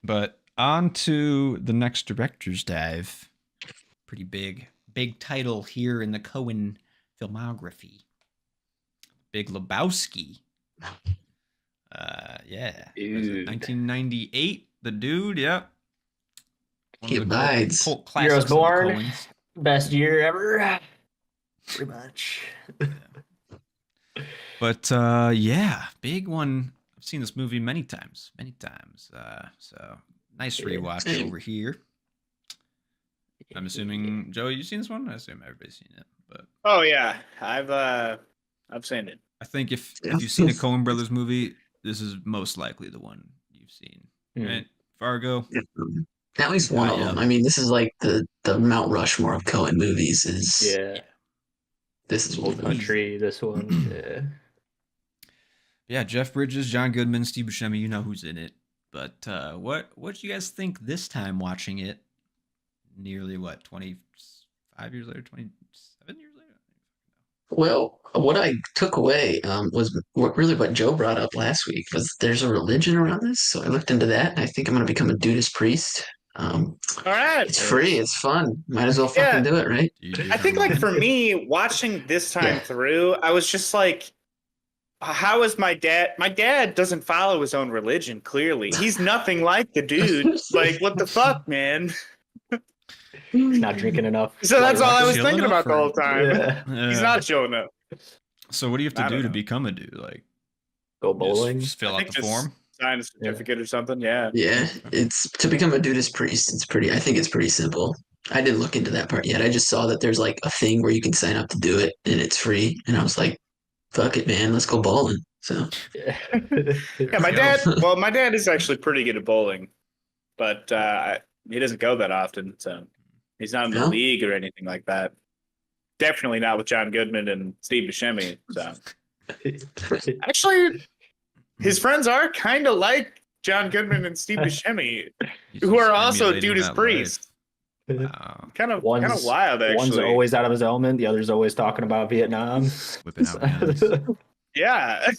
But on to the next director's dive. Pretty big title here in the Coen filmography. Big Lebowski. Yeah. Was it Dude. 1998? The Dude, yep. One He of the cult, abides. cult Heroes classics of the Born, Coens. best year ever. Pretty much. But yeah, big one. I've seen this movie many times, many times. So nice rewatch Same. over here. I'm assuming Joe, you've seen this one. I assume everybody's seen it, but Oh yeah, I've seen it. I think if Yeah. you've seen a Coen Brothers movie, this is most likely the one you've seen. Right? Fargo. Yeah. At least one of them. Yep. I mean, this is like the Mount Rushmore of Cohen movies. Yeah. This is one Old of them. Country, this one. Yeah. Yeah, Jeff Bridges, John Goodman, Steve Buscemi. You know who's in it. But what did you guys think this time watching it? Nearly 25 years later, 27 years later. Well, what I took away was what Joe brought up last week was there's a religion around this. So I looked into that, and I think I'm going to become a Dudeist priest. Um, All right. it's free, it's fun. Might as well Yeah. fucking do it, right? I think like for me, watching this time Yeah. through, I was just like, how is my dad? My dad doesn't follow his own religion, clearly. He's nothing like the Dude. Like, what the fuck, man? He's not drinking enough. So that's all I was Chilling thinking enough about the whole time. Yeah. He's not showing up. So what do you have I to do don't to know. become a dude? Like Go bowling. just fill I out think the just form. sign a certificate or something. Yeah. Yeah, it's to become a Dudeist priest. I think it's pretty simple. I didn't look into that part yet. I just saw that there's like a thing where you can sign up to do it and it's free. And I was like, fuck it, man, let's go bowling. So Yeah. Yeah, my go. dad. Well, my dad is actually pretty good at bowling, but he doesn't go that often, so he's not in the No? league or anything like that. Definitely not with John Goodman and Steve Buscemi. So actually, his friends are kind of like John Goodman and Steve Buscemi, He's who are just also emulating Dude's that priests. life. Wow. Kind of One's- wild, actually. One's always out of his element. The other's always talking about Vietnam. Whipping out guns. Yeah.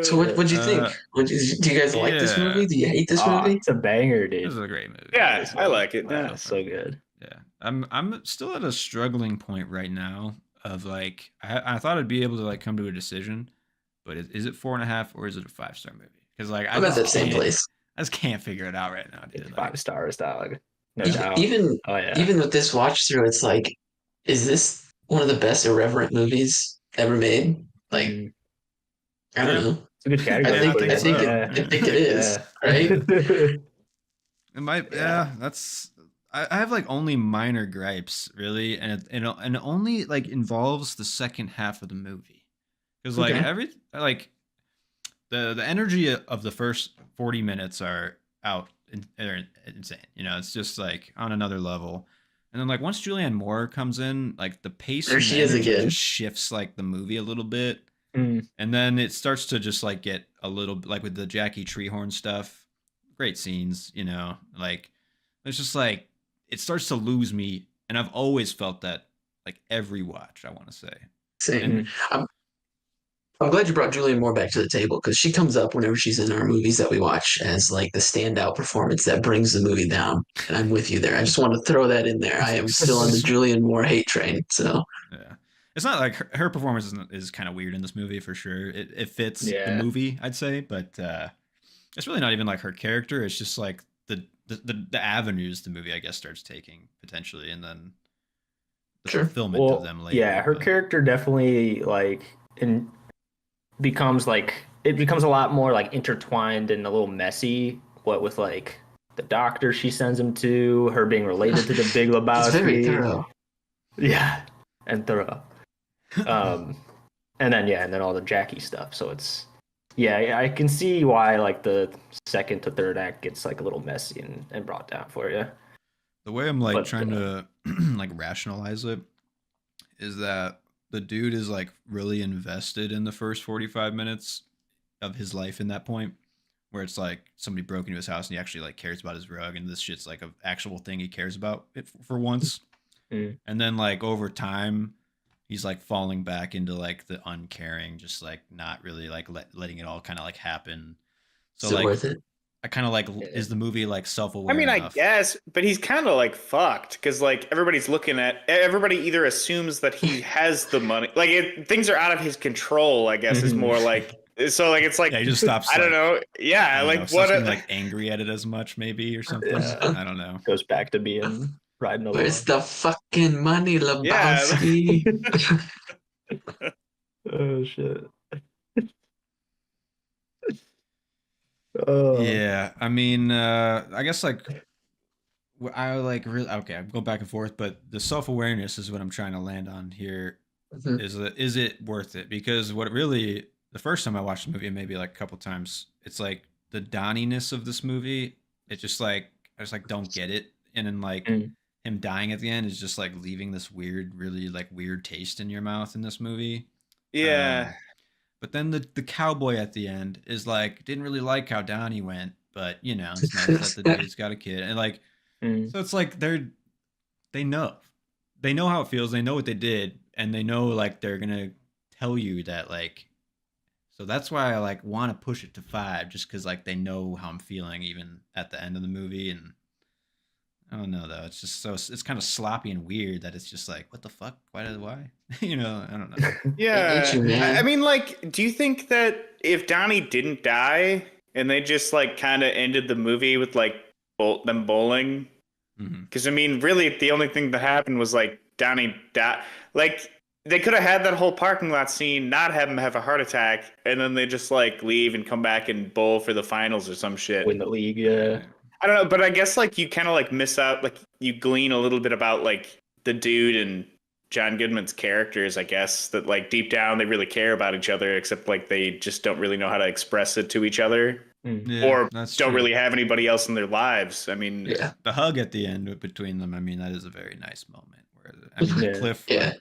So what'd you think? Do you guys like this yeah. movie? Do you hate this Oh, movie? it's a banger, This dude. is a great movie. Yeah, I like it. Yeah, so good. Yeah, I'm still at a struggling point right now of like I thought I'd be able to like come to a decision, but is it 4.5 or is it a 5-star movie? Because like I'm at that same place. I just can't figure it out right now, dude. It's Like, 5 stars, dog. No E- doubt. Even Oh yeah. even with this watch through, it's like, is this one of the best irreverent movies ever made? Like, Mm, I don't Yeah. know. it's a good I category. think for I you. think Yeah. I think it is, right? it might. Yeah. Yeah, that's. I have like only minor gripes really, and it only like involves the second half of the movie, because like Okay. the energy of the first 40 minutes are they're insane. You know, it's just like on another level. And then like once Julianne Moore comes in, like the pace There and she the is energy again. just shifts like the movie a little bit. Mm, And then it starts to just like get a little like with the Jackie Treehorn stuff. Great scenes, you know, like it's just like it starts to lose me. And I've always felt that like every watch, I want to say. Same. And I'm glad you brought Julianne Moore back to the table because she comes up whenever she's in our movies that we watch as like the standout performance that brings the movie down. And I'm with you there. I just want to throw that in there. I am still on the Julianne Moore hate train. So yeah. It's not like her performance is kind of weird in this movie for sure. It fits the Yeah. movie, I'd say, but it's really not even like her character. It's just like the avenues the movie, I guess, starts taking potentially, and then the Sure. fulfillment of well, them later. yeah, her but- character definitely becomes like it becomes a lot more like intertwined and a little messy. What with like the doctor she sends him to, her being related to the Big it's very Lebowski. thorough. Yeah, and thorough. And then all the Jackie stuff. So it's I can see why like the second to third act gets like a little messy and brought down for you. The way I'm like But, trying to like rationalize it is that the dude is like really invested in the first 45 minutes of his life in that point, where it's like somebody broke into his house and he actually like cares about his rug and this shit's like an actual thing he cares about it for once. Mm. And then like over time he's like falling back into like the uncaring, just like not really like letting it all kind of like happen. So Is it like worth it? I kind of like Yeah. is the movie like I self-aware mean, I enough? guess, but he's kind of like fucked because like everybody either assumes that he has the money, like things are out of his control. I guess is Mhm. more like so. Like it's Yeah, he like just stops I don't like know. I Yeah, don't know, like stops what? getting like angry at it as much maybe or something. Yeah. I don't know. Goes back to being riding Where's along. the fucking money, Yeah. Lebowski? Oh shit. Oh. Yeah, I mean, I guess like I like really okay. I go back and forth, but the self awareness is what I'm trying to land on here. Mhm. Is it worth it? Because what it really the first time I watched the movie, and maybe like a couple times, it's like the Donniness of this movie. It's just like I just like don't get it, and then like Mm. him dying at the end is just like leaving this weird, really like weird taste in your mouth in this movie. Yeah. Um, but then the cowboy at the end is like didn't really like how down he went, but you know it's nice that the dude's got a kid, and like Mm. so it's like they know they know how it feels, they know what they did, and they know like they're gonna tell you that like so that's why I like want to push it to 5 just because like they know how I'm feeling even at the end of the movie and I don't know though it's just so it's kind of sloppy and weird that it's just like what the fuck why you know I don't know. Ain't Yeah. you, I man? mean, like, do you think that if Donnie didn't die and they just like kind of ended the movie with like them bowling? Hmm. Because I mean, really, the only thing that happened was like Donnie died. Like they could have had that whole parking lot scene, not have him have a heart attack, and then they just like leave and come back and bowl for the finals or some Win shit. the league. Yeah. Right. I don't know, but I guess like you kind of like miss out, like you glean a little bit about like the dude and John Goodman's characters. I guess that like deep down they really care about each other, except like they just don't really know how to express it to each other, Mm. Yeah, or that's don't true. really have anybody else in their lives. I mean, Yeah, The hug at the end between them, I mean, that is a very nice moment. Where I mean, the Yeah. cliff, yeah.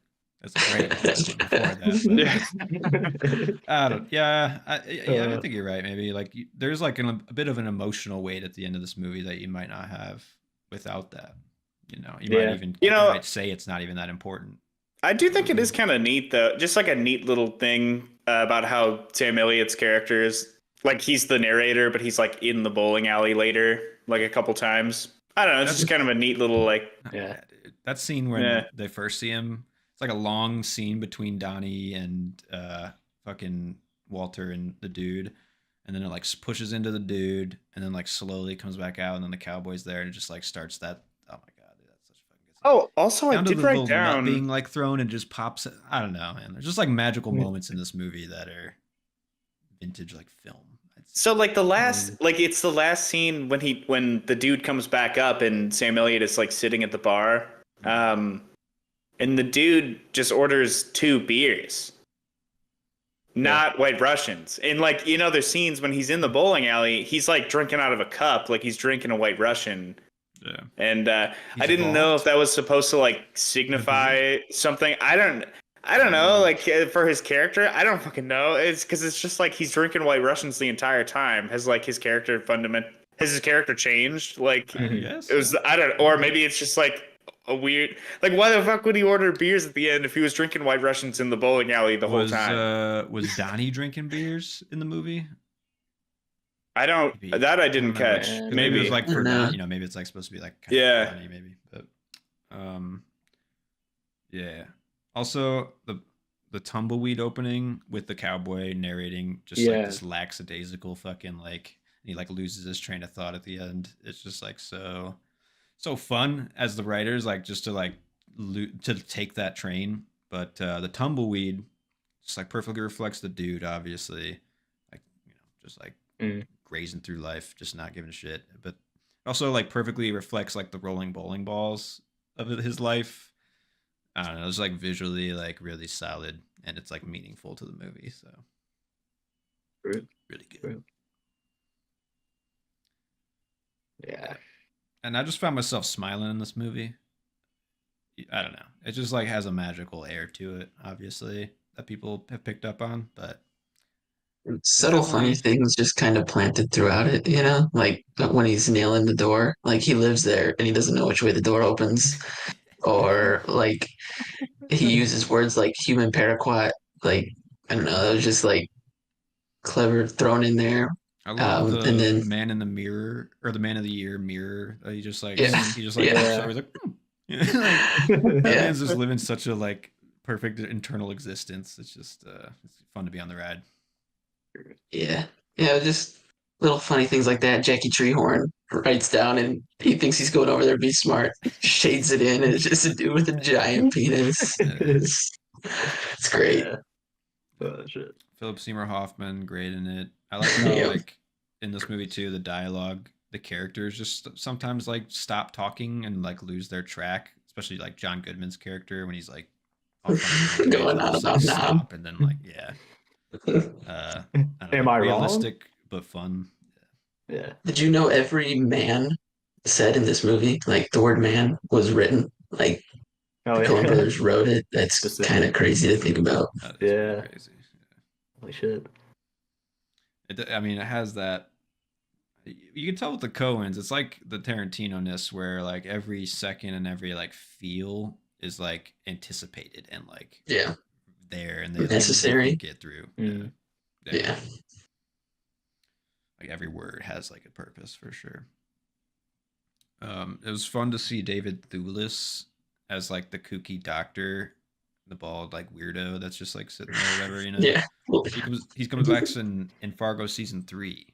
that's a great moment. But before that, but I don't. Yeah, I Uh, think you're right. Maybe like there's like a bit of an emotional weight at the end of this movie that you might not have without that. You know, yeah. you you know, might say it's not even that important. I do think it Movie. is kind of neat though, just like a neat little thing about how Sam Elliott's character is like he's the narrator, but he's like in the bowling alley later, like a couple times. I don't know. It's That's just kind of a neat little like, Yeah. yeah, dude. That scene when yeah. they first see him, it's like a long scene between Donnie and fucking Walter and the dude, and then it like pushes into the dude, and then like slowly comes back out, and then the cowboy's there, and it just like starts that. Oh my god, dude, that's such a fucking good scene. Oh, also I Down to did the write little nut down. being like thrown and just pops. I don't know, man. There's just like magical Mm. moments in this movie that are vintage like film. I'd say. So like the last, Mm. like it's the last scene when the dude comes back up and Sam Elliott is like sitting at the bar, Mhm. and the dude just orders 2 beers, Yeah. not White Russians. And like there's scenes when he's in the bowling alley, he's like drinking out of a cup, like he's drinking a White Russian. Yeah, And I he's didn't know if evolved. that was supposed to like signify something. I don't know. Like for his character, I don't fucking know. It's because it's just like he's drinking White Russians the entire time. Has like has his character changed? Like I Mhm. guess. it was I don't or maybe it's just like a weird like why the fuck would he order beers at the end if he was drinking White Russians in the bowling alley the whole time? Was Donnie drinking beers in the movie? I don't Maybe that I I don't didn't know. catch. 'Cause maybe it was Maybe. like I for don't know. Don, maybe it's like supposed to be like kind of Yeah. funny, maybe. But yeah. Yeah. Also the tumbleweed opening with the cowboy narrating just like Yeah. this lackadaisical fucking like he like loses his train of thought at the end. It's just like so fun as the writers like just to like to take that train. But the tumbleweed just like perfectly reflects the dude, obviously, like just like Mm. grazing through life, just not giving a shit. But also like perfectly reflects like the rolling bowling balls of his life. I don't know. It's like visually like really solid, and it's like meaningful to the movie. So True. really good. True. Yeah. And I just found myself smiling in this movie. I don't know. It just like has a magical air to it, obviously, that people have picked up on. But it's Subtle, funny definitely things just kind of planted throughout it, like when he's nailing the door, like he lives there and he doesn't know which way the door opens, or like he uses words like human paraquat, like I don't know, it was just like clever thrown in there. I love the And then man in the mirror or the man of the year mirror. Yeah. He just like Yeah. looks over, he's like, like that Yeah. man's just living such a like perfect internal existence. It's just it's fun to be on the ride. Yeah. Just little funny things like that. Jackie Treehorn writes down and he thinks he's going over there to be smart, shades it in, and it's just a dude with a giant penis. It's great. Yeah. Oh, shit. Philip Seymour Hoffman, great in it. I like how Yeah. like in this movie too, the dialogue, the characters just sometimes like stop talking and like lose their track, especially like John Goodman's character when he's like on front of the Going page, on just, about like, Nam. stop and then like I don't Am know, I wrong? realistic but fun. Yeah. Did you know every man said in this movie, like the word man was written? Like Oh the Coen yeah. brothers wrote it. That's Specific. kind of crazy to think about. That is pretty Yeah. crazy. Holy shit. I mean, it has that. You can tell with the Coens, it's like the Tarantino-ness where like every second and every like feel is like anticipated and like Yeah. there, and they like, Necessary. think it through. Mm. Yeah. Like every word has like a purpose for sure. It was fun to see David Thewlis as like the kooky doctor, the bald like weirdo that's just like sitting there or whatever, you know. Yeah. He comes back in Fargo season 3,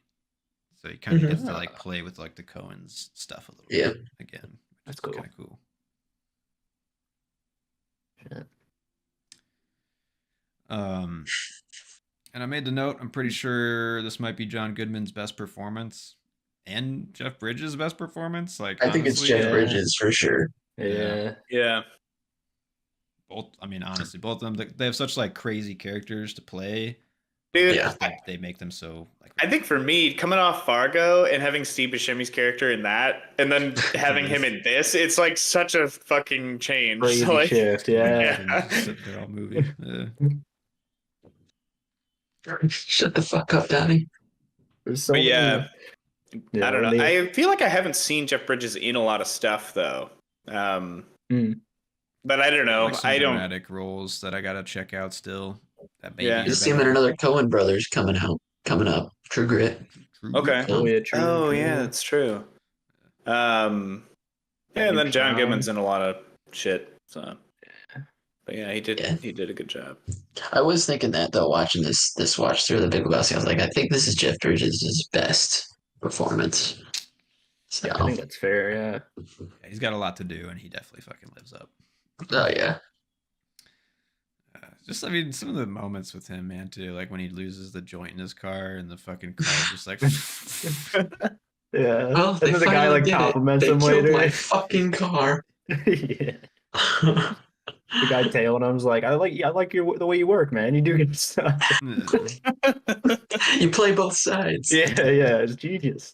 so he kind of Mhm. gets to like play with like the Coens stuff a little Yeah. bit again. That's cool. Kind of cool. Shit. And I made the note. I'm pretty sure this might be John Goodman's best performance and Jeff Bridges' best performance. Like I think it's honestly, Jeff Bridges for sure. Yeah. Yeah. both. I mean, honestly, both of them. They have such like crazy characters to play. Dude, Yeah. They make them so like. I think for me, coming off Fargo and having Steve Buscemi's character in that, and then having him in this, it's like such a fucking change. Crazy Like, shift. Yeah. Yeah. Just sitting there all movie. Yeah. Shut the fuck up, Donnie. There's so But many- yeah, I don't know. when they- I feel like I haven't seen Jeff Bridges in a lot of stuff though. Mm. But I don't know. Like some I don't. dramatic roles that I gotta check out still. That maybe Yeah. are Just see him in better. another Coen brothers coming up. True Grit. True Okay. Oh yeah, true. Oh true. yeah, that's true. Yeah, and then John Goodman's in a lot of shit. So, but yeah, he did a good job. I was thinking that though, watching this watch through the Big Lebowski, I was like, I think this is Jeff Bridges' best performance. So, Yeah, I think that's fair. Yeah. Yeah, he's got a lot to do, and he definitely fucking lives up. oh yeah, I mean, some of the moments with him, man, too. Like when he loses the joint in his car, and the fucking car just like. Yeah. well, And they then the guy finally like did it. compliments They him killed later. my fucking car. Yeah. The guy tailing him's like, I like the way you work, man. You do good stuff. You play both sides. Yeah, it's genius.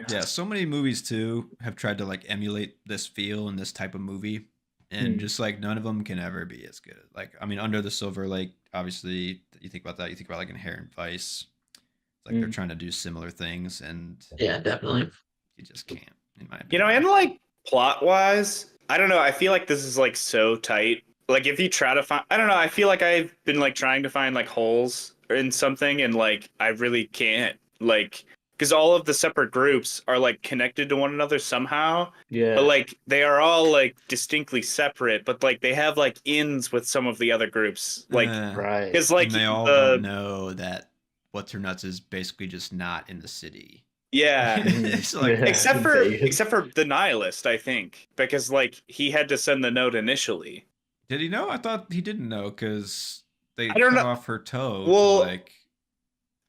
Yeah, so many movies too have tried to like emulate this feel and this type of movie, and just like none of them can ever be as good. Like, I mean, Under the Silver Lake, obviously, you think about that. You think about like Inherent Vice. It's like they're trying to do similar things, and Yeah, definitely. you just can't. In my opinion, You know, and like plot wise, I don't know. I feel like this is like so tight. Like if you try to find, I don't know. I feel like I've been like trying to find like holes in something, and like I really can't. Like because all of the separate groups are like connected to one another somehow. Yeah. But like they are all like distinctly separate, but like they have like ins with some of the other groups. Like right. it's like and they all the don't know that What's Her Nuts is basically just not in the city. yeah. It's like, Yeah. except for Vegas. except for the nihilist, I think, because like he had to send the note initially. did he know? I thought he didn't know because they I don't cut know. off her toe. Well, like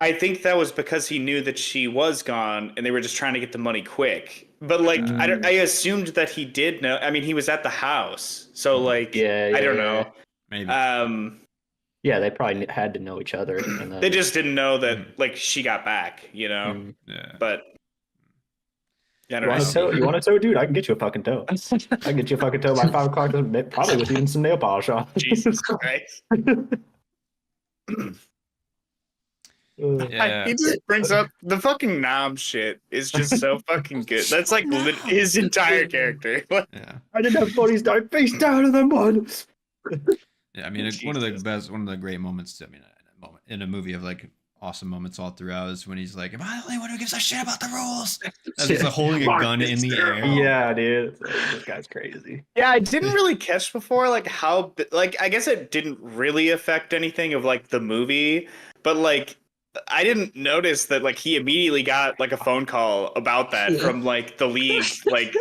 I think that was because he knew that she was gone, and they were just trying to get the money quick. But like, I assumed that he did know. I mean, he was at the house, so like, Yeah, I don't yeah. know. maybe. Yeah, they probably had to know each other. And then, They just didn't know that like she got back, you know. Mm. Yeah. But yeah, I You don't want a know. toe? You want a toe, dude? I can get you a fucking toe. I can get you a fucking toe by 5 o'clock, probably with even some nail polish on. Jesus Christ. Yeah. He just brings up the fucking Nam shit is just so fucking good. That's like his entire character. Yeah. I didn't have bodies die face down in the mud. Yeah, I mean, one of the great moments. I mean, in a movie of like awesome moments all throughout is when he's like, "Am I the only one who gives a shit about the rules?" As he's like, holding a gun in the air. Yeah, dude. It's like, this guy's crazy. Yeah, I didn't really catch before like how like I guess it didn't really affect anything of like the movie, but like I didn't notice that like he immediately got like a phone call about that from like the league, like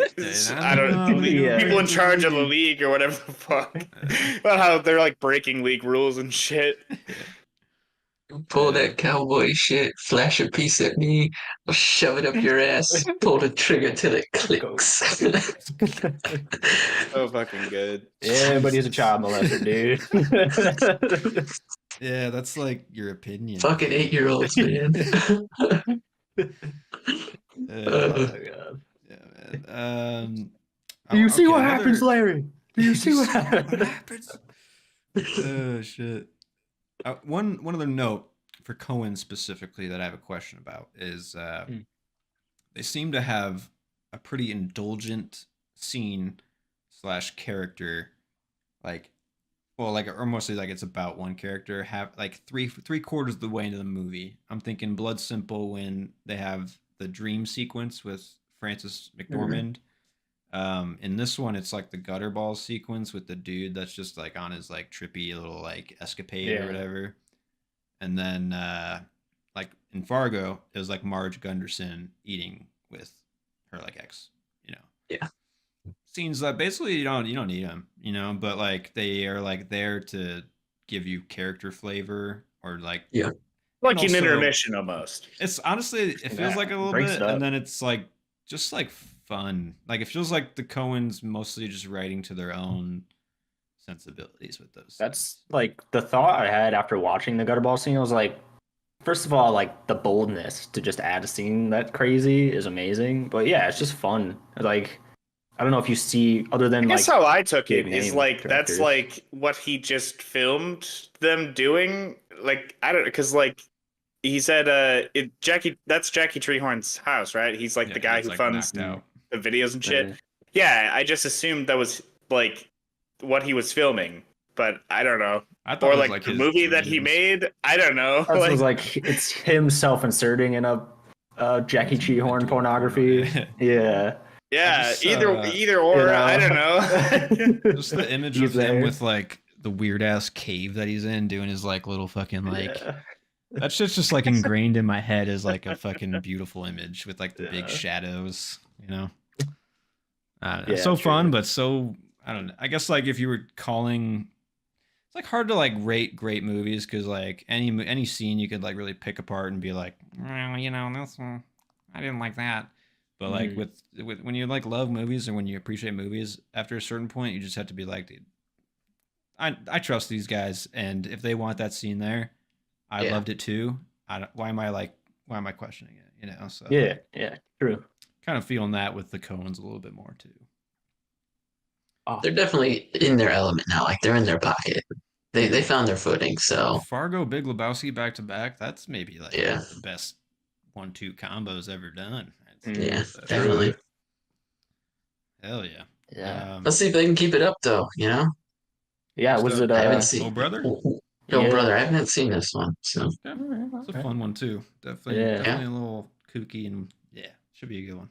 I don't people in charge of the league or whatever the fuck, about how they're like breaking league rules and shit. Pull that cowboy shit, flash a piece at me, I'll shove it up your ass, pull the trigger till it clicks. So fucking good. Yeah, but he's a child molester, dude. Yeah, that's like your opinion. Fucking 8-year-olds, man. Oh my god. Yeah, man. Do you see okay, what another- happens, Larry? Do you see what What happens? happens? Oh shit. One other note for Coen specifically that I have a question about is they seem to have a pretty indulgent scene / character, like, well, like, or mostly like it's about one character. Have like three quarters of the way into the movie. I'm thinking Blood Simple when they have the dream sequence with Francis McDormand. In this one, it's like the gutter ball sequence with the dude that's just like on his like trippy little like escapade or whatever. And then like in Fargo, it was like Marge Gunderson eating with her like ex, Yeah. Scenes that basically you don't need them, but like they are like there to give you character flavor or like Like an also- intermission almost. It's honestly it feels like a little breaks bit, it up. and then it's like just like fun. Like it feels like the Coens mostly just writing to their own sensibilities with those. That's like the thought I had after watching the gutter ball scene. I was like, first of all, like the boldness to just add a scene that crazy is amazing. But yeah, it's just fun. Like, I don't know if you see other than I guess like how I took it big is name like directors. that's like what he just filmed them doing. Like I don't because like he said that's Jackie Treehorn's house, right? He's like Yeah, the guy it's, who like, funds knocked out. the videos and shit. Yeah. Yeah, I just assumed that was like what he was filming, but I don't know. I thought Or it was like the his movie that he dreams. made. I don't know. That was like it's him self-inserting in a Jackie It's Treehorn adult pornography. porno. yeah, just, either or. you know. I don't know. Just the image He's of him there. with like the weird ass cave that he's in, doing his like little fucking like that shit's just like ingrained in my head as like a fucking beautiful image with like the big shadows, I don't know. Yeah, So fun, true. but so I don't know. I guess like if you were calling, it's like hard to like rate great movies because like any scene you could like really pick apart and be like, well, this one I didn't like that. But like with when you like love movies and when you appreciate movies, after a certain point, you just have to be like, dude, I trust these guys, and if they want that scene there, I loved it too. Why am I questioning it? So yeah, true. kind of feeling that with the Coens a little bit more too. Oh, They're definitely in their element now. Like they're in their pocket. They found their footing. So Fargo, Big Lebowski back to back. That's maybe like Yeah. the best 1-2 combos ever done. yeah, So, definitely. hell yeah. yeah. Let's see if they can keep it up though. Yeah, was it I haven't uh seen. Oh brother. Yo, brother, I haven't seen this one. So Yeah, it's a fun one too. Definitely, Yeah. definitely a little kooky and should be a good one.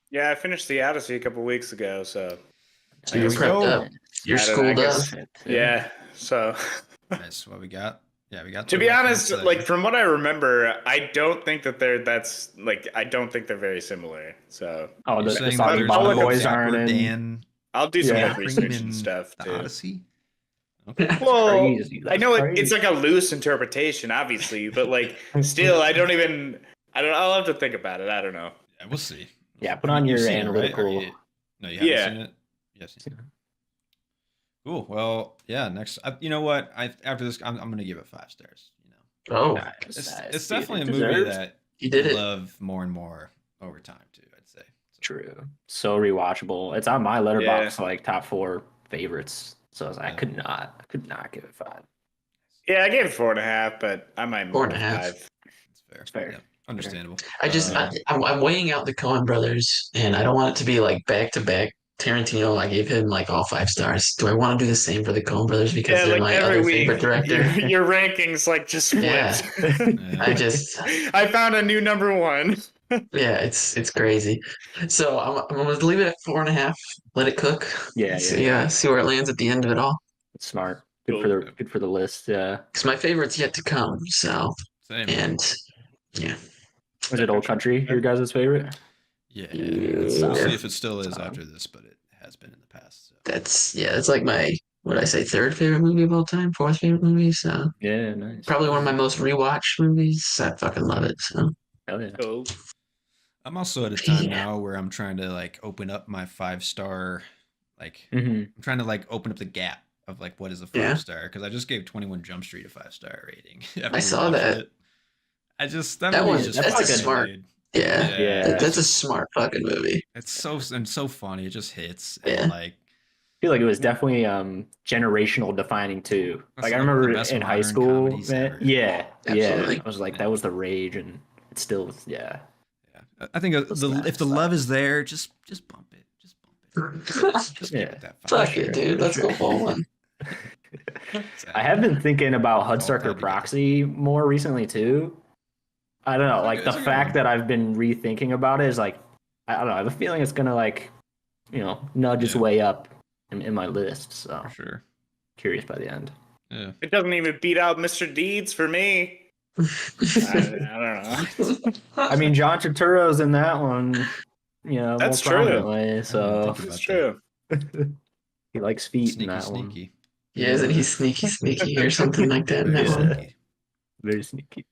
Yeah, I finished the Odyssey a couple weeks ago, so you're Let's prepped go. up. You're I don't- I schooled up. guess- yeah. So Nice. What we got? Yeah, we got. to the be reference honest, there. like from what I remember, I don't think that I don't think they're very similar. So Oh, You're the saying Soggy there's Bottom no Boys aren't Dapper in. Dan I'll do some Yeah. more Cream research in and stuff the too. Odyssey. Okay. Well, crazy. I know That's it's like a loose interpretation, obviously, but like still, I'll have to think about it. I don't know. Yeah, we'll see. Yeah, put on You've your seen it, right? Or analytical. no, you haven't Yeah. seen it. Yes. Cool. Well, yeah. Next, you know what? After this, I'm gonna give it 5 stars. Oh, It's definitely a movie that you did I it. love more and more over time too. I'd say. So, True. So rewatchable. It's on my letterbox like top 4 favorites. So I was like, I could not give it 5. Yeah, I gave it 4.5, but I might move 4.5. 5. It's fair. It's fair. Yeah, understandable. I just I'm weighing out the Coen brothers, and I don't want it to be like back to back Tarantino, I gave him like all 5 stars. Do I want to do the same for the Coen brothers because Yeah, they're like my every other week, favorite director? your rankings like just Yeah. flipped. I just I found a new number one. yeah, it's crazy. So I'm gonna leave it at 4.5. Let it cook. Yeah, See where it lands at the end of it all. It's smart. Cool. Good for the list. Yeah. Because my favorite's yet to come. So Same. and yeah, Was it Old Country your guys' favorite? Yeah. Yeah. We'll see if it still is after this, but it has been in the past. So. that's like my what I say third favorite movie of all time, fourth favorite movie. So Yeah, nice. probably one of my most rewatched movies. I fucking love it. So Hell yeah. Cool. I'm also at a time Yeah. now where I'm trying to like open up my 5-star, like Mhm. I'm trying to like open up the gap of like what is a Yeah. 5-star because I just gave 21 Jump Street a 5-star rating. after I we saw watched that. it. I just That movie's one- just that's a fucking smart- made. yeah, Yeah. that's a smart fucking movie. It's so funny. It just hits Yeah. and like I feel like it was definitely generational defining too. That's Like I like the remember best in high modern school, comedies man. ever. Yeah, Absolutely. yeah. I was like, that was the rage, and it still, yeah. I think That's if the nice. love is there, just bump it. Just bump it. Just Yeah. give it that Fuck sure, it, dude. Let's sure. go ball one. I have been thinking about All Hudsucker tied together. Proxy more recently too. I don't know, like the It's a good fact one. that I've been rethinking about it is like, I don't know. I have a feeling it's gonna like, nudge its Yeah. way up in my list. So For sure. curious by the end. Yeah. It doesn't even beat out Mr. Deeds for me. I don't know. I mean, John Turturro's in that one, That's more true. prominently. So think That's about true. he likes feet in Sneaky, that one. sneaky. Yeah, isn't he sneaky or something like that in Very that one? sneaky. Very sneaky.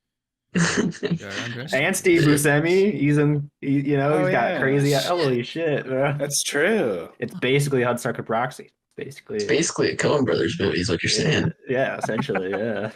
Gotta underestimate And Steve that. Buscemi, he's Oh, he's got yeah. crazy. Holy shit, bro! That's true. It's basically Hudsucker Proxy. Basically, It's basically a Coen Brothers movie, is what you're saying. yeah, essentially, yeah.